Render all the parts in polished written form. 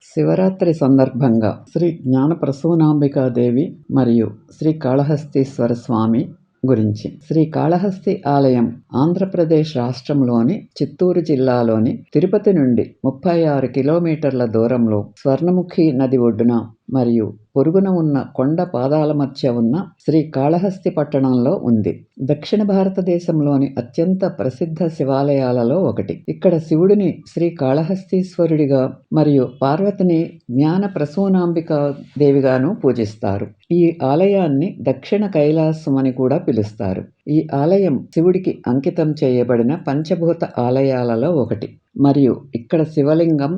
శివరాత్రి సందర్భంగా శ్రీ జ్ఞానప్రసూనాంబికాదేవి మరియు శ్రీ కాళహస్తీశ్వర స్వామి గురించి. శ్రీ కాళహస్తి ఆలయం ఆంధ్రప్రదేశ్ రాష్ట్రంలోని చిత్తూరు జిల్లాలోని తిరుపతి నుండి 36 కిలోమీటర్ల దూరంలో స్వర్ణముఖి నది ఒడ్డున మరియు పొరుగున ఉన్న కొండ పాదాల మధ్య ఉన్న శ్రీ కాళహస్తి పట్టణంలో ఉంది. దక్షిణ భారతదేశంలోని అత్యంత ప్రసిద్ధ శివాలయాలలో ఒకటి. ఇక్కడ శివుడిని శ్రీ కాళహస్తీశ్వరుడిగా మరియు పార్వతిని జ్ఞాన ప్రసూనాంబికా దేవిగాను పూజిస్తారు. ఈ ఆలయాన్ని దక్షిణ కైలాసం అని కూడా పిలుస్తారు. ఈ ఆలయం శివుడికి అంకితం చేయబడిన పంచభూత ఆలయాలలో ఒకటి మరియు ఇక్కడ శివలింగం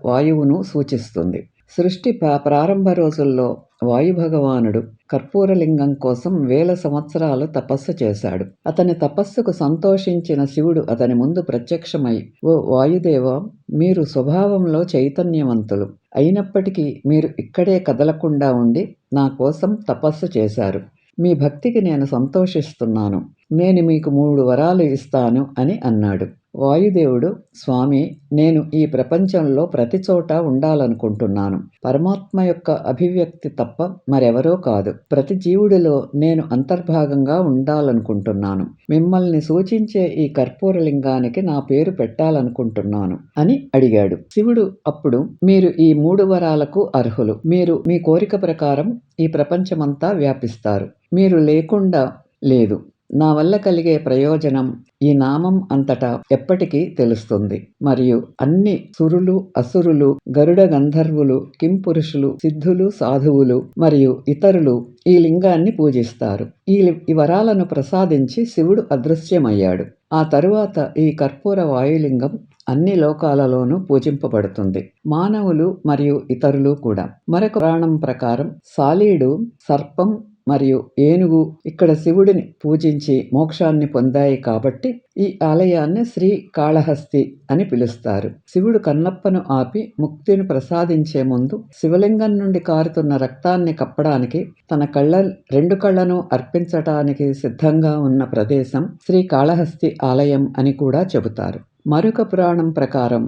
వాయువును సూచిస్తుంది. సృష్టి ప్రారంభ రోజుల్లో వాయుభగవానుడు కర్పూరలింగం కోసం 1000 సంవత్సరాలు తపస్సు చేశాడు. అతని తపస్సుకు సంతోషించిన శివుడు అతని ముందు ప్రత్యక్షమై, ఓ వాయుదేవ, మీరు స్వభావంలో చైతన్యవంతులు అయినప్పటికీ మీరు ఇక్కడే కదలకుండా ఉండి నా కోసం తపస్సు చేశారు. మీ భక్తికి నేను సంతోషిస్తున్నాను. నేను మీకు 3 వరాలు ఇస్తాను అని అన్నాడు. వాయుదేవుడు, స్వామి, నేను ఈ ప్రపంచంలో ప్రతి చోట ఉండాలనుకుంటున్నాను. పరమాత్మ యొక్క అభివ్యక్తి తప్ప మరెవరో కాదు. ప్రతి జీవుడిలో నేను అంతర్భాగంగా ఉండాలనుకుంటున్నాను. మిమ్మల్ని సూచించే ఈ కర్పూరలింగానికి నా పేరు పెట్టాలనుకుంటున్నాను అని అడిగాడు. శివుడు అప్పుడు, మీరు ఈ 3 వరాలకు అర్హులు. మీరు మీ కోరిక ప్రకారం ఈ ప్రపంచమంతా వ్యాపిస్తారు. మీరు లేకుండా లేదు. నా వల్ల కలిగే ప్రయోజనం ఈ నామం అంతటా ఎప్పటికీ తెలుస్తుంది. మరియు అన్ని సురులు, అసురులు, గరుడ గంధర్వులు, కింపురుషులు, సిద్ధులు, సాధువులు మరియు ఇతరులు ఈ లింగాన్ని పూజిస్తారు. ఈ వరాలను ప్రసాదించి శివుడు అదృశ్యమయ్యాడు. ఆ తరువాత ఈ కర్పూర వాయులింగం అన్ని లోకాలలోనూ పూజింపబడుతుంది, మానవులు మరియు ఇతరులు కూడా. మరొక పురాణం ప్రకారం సాలీడు, సర్పం మరియు ఏనుగు ఇక్కడ శివుడిని పూజించి మోక్షాన్ని పొందాయి కాబట్టి ఈ ఆలయాన్ని శ్రీ కాళహస్తి అని పిలుస్తారు. శివుడు కన్నప్పను ఆపి ముక్తిని ప్రసాదించే ముందు శివలింగం నుండి కారుతున్న రక్తాన్ని కప్పడానికి తన 2 కళ్ళను అర్పించటానికి సిద్ధంగా ఉన్న ప్రదేశం శ్రీ కాళహస్తి ఆలయం అని కూడా చెబుతారు. మరొక పురాణం ప్రకారం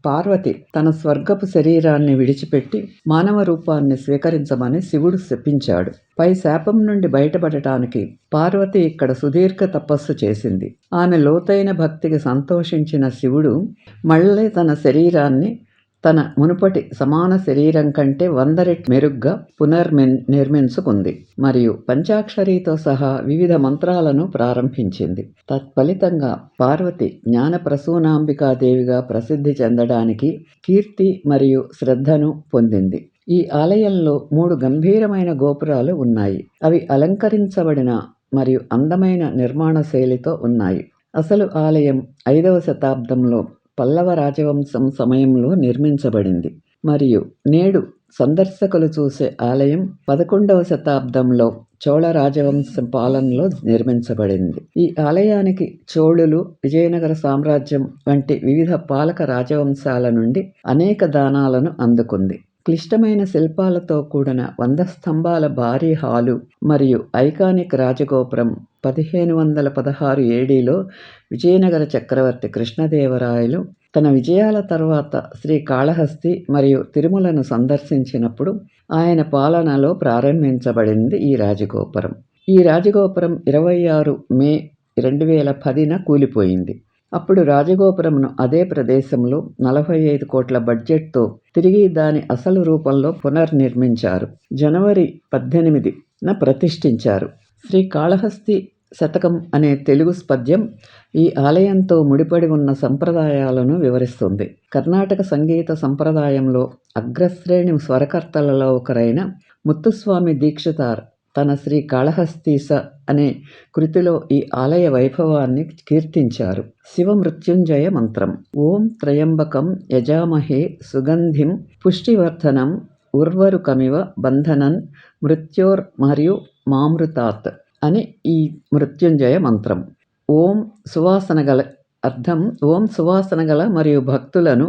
పార్వతి తన స్వర్గపు శరీరాన్ని విడిచిపెట్టి మానవ రూపాన్ని స్వీకరించమని శివుడు శపించాడు. పై శాపం నుండి బయటపడటానికి పార్వతి ఇక్కడ సుదీర్ఘ తపస్సు చేసింది. ఆమె లోతైన భక్తికి సంతోషించిన శివుడు మళ్ళీ తన శరీరాన్ని తన మునుపటి సమాన శరీరం కంటే 100 రెట్లు మెరుగ్గా పునర్నిర్మించుకుంది మరియు పంచాక్షరితో సహా వివిధ మంత్రాలను ప్రారంభించింది. తత్ఫలితంగా పార్వతి జ్ఞాన ప్రసూనాంబికాదేవిగా ప్రసిద్ధి చెందడానికి కీర్తి మరియు శ్రద్ధను పొందింది. ఈ ఆలయంలో 3 గంభీరమైన గోపురాలు ఉన్నాయి. అవి అలంకరించబడిన మరియు అందమైన నిర్మాణ శైలితో ఉన్నాయి. అసలు ఆలయం 5వ శతాబ్దంలో పల్లవ రాజవంశం సమయంలో నిర్మించబడింది మరియు నేడు సందర్శకులు చూసే ఆలయం 11వ శతాబ్దంలో చోళ రాజవంశం పాలనలో నిర్మించబడింది. ఈ ఆలయానికి చోళులు, విజయనగర సామ్రాజ్యం వంటి వివిధ పాలక రాజవంశాల నుండి అనేక దానాలను అందుకుంది. క్లిష్టమైన శిల్పాలతో కూడిన 100 స్తంభాల భారీ హాలు మరియు ఐకానిక్ రాజగోపురం 1516 ఏడీలో విజయనగర చక్రవర్తి కృష్ణదేవరాయలు తన విజయాల తర్వాత శ్రీ కాళహస్తి మరియు తిరుమలను సందర్శించినప్పుడు ఆయన పాలనలో ప్రారంభించబడింది ఈ రాజగోపురం. ఈ రాజగోపురం 26 మే 2010న కూలిపోయింది. అప్పుడు రాజగోపురంను అదే ప్రదేశంలో 45 కోట్ల బడ్జెట్తో తిరిగి దాని అసలు రూపంలో పునర్నిర్మించారు. జనవరి 18న ప్రతిష్ఠించారు. శ్రీ కాళహస్తి శతకం అనే తెలుగు పద్యం ఈ ఆలయంతో ముడిపడి ఉన్న సంప్రదాయాలను వివరిస్తుంది. కర్ణాటక సంగీత సంప్రదాయంలో అగ్రశ్రేణి స్వరకర్తలలో ఒకరైన ముత్తుస్వామి దీక్షితార్ తన శ్రీ కాళహస్తీస అనే కృతిలో ఈ ఆలయ వైభవాన్ని కీర్తించారు. శివ మృత్యుంజయ మంత్రం. ఓం త్రయంబకం యజామహే సుగంధిం పుష్టివర్ధనం ఉర్వరుకమివ బంధనన్ మృత్యోర్ మరియు మామృతాత్ అని ఈ మృత్యుంజయ మంత్రం. ఓం సువాసన గల మరియు భక్తులను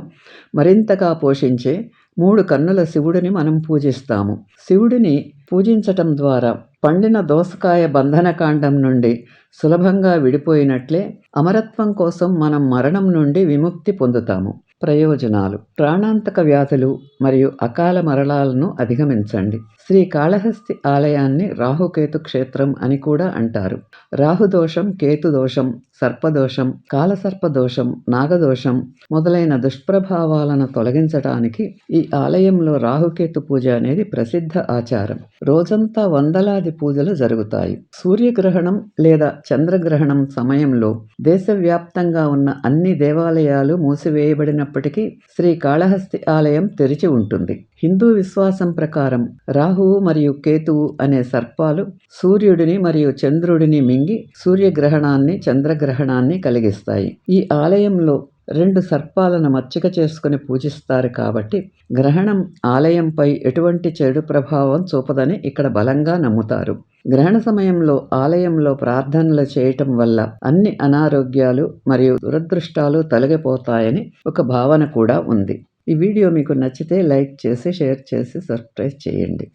మరింతగా పోషించే 3 కన్నుల శివుడిని మనం పూజిస్తాము. శివుడిని పూజించటం ద్వారా పండిన దోసకాయ బంధనకాండం నుండి సులభంగా విడిపోయినట్లే అమరత్వం కోసం మనం మరణం నుండి విముక్తి పొందుతాము. ప్రయోజనాలు: ప్రాణాంతక వ్యాధులు మరియు అకాల మరణాలను అధిగమించండి. శ్రీకాళహస్తి ఆలయాన్ని రాహుకేతు క్షేత్రం అని కూడా అంటారు. రాహుదోషం, కేతుదోషం, సర్పదోషం, కాలసర్పదోషం, నాగదోషం మొదలైన దుష్ప్రభావాలను తొలగించడానికి ఈ ఆలయంలో రాహుకేతు పూజ అనేది ప్రసిద్ధ ఆచారం. రోజంతా వందలాది పూజలు జరుగుతాయి. సూర్యగ్రహణం లేదా చంద్రగ్రహణం సమయంలో దేశవ్యాప్తంగా ఉన్న అన్ని దేవాలయాలు మూసివేయబడినప్పటికీ శ్రీకాళహస్తి ఆలయం తెరిచి ఉంటుంది. హిందూ విశ్వాసం ప్రకారం రాహువు మరియు కేతువు అనే సర్పాలు సూర్యుడిని మరియు చంద్రుడిని మింగి సూర్యగ్రహణాన్ని, చంద్రగ్రహణాన్ని కలిగిస్తాయి. ఈ ఆలయంలో 2 సర్పాలను మచ్చిక చేసుకుని పూజిస్తారు కాబట్టి గ్రహణం ఆలయంపై ఎటువంటి చెడు ప్రభావం చూపదని ఇక్కడ బలంగా నమ్ముతారు. గ్రహణ సమయంలో ఆలయంలో ప్రార్థనలు చేయటం వల్ల అన్ని అనారోగ్యాలు మరియు దురదృష్టాలు తొలగిపోతాయని ఒక భావన కూడా ఉంది. ఈ వీడియో మీకు నచ్చితే లైక్ చేసి, షేర్ చేసి, సబ్స్క్రైబ్ చేయండి.